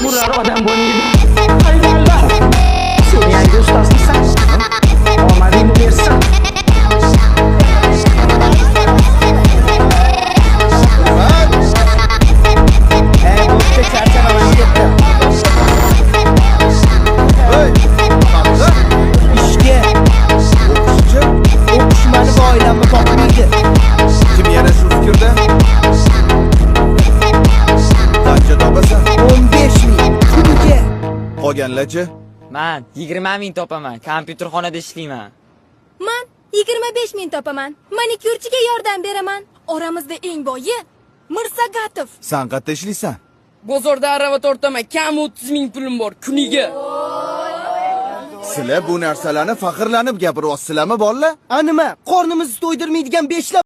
Murar odam bo'lmaydi. Sen yangi ustozmisan? Omadingni bersin. Bo'pti, charchamaman ketdi. Ishga o'qishmani va oilamni topmaydi. Kim yana shu fikrda? Qancha topasan? 15 ming kuniga. Qolganlarchi? Men 20 ming topaman. Kompyuterxonada ishlayman. Men 25 ming topaman. Manikyurchiga yordam beraman. Oramizda eng boyi Mirsagatov. Sen qayerda ishlaysan? Bozorda arava tortaman. Kam 30 ming pulim bor kuniga. Sizlar bu narsalarni faxrlanib gapiryapsizlarmi, bolalar? Anima, qornimizni to'ydirmaydigan 5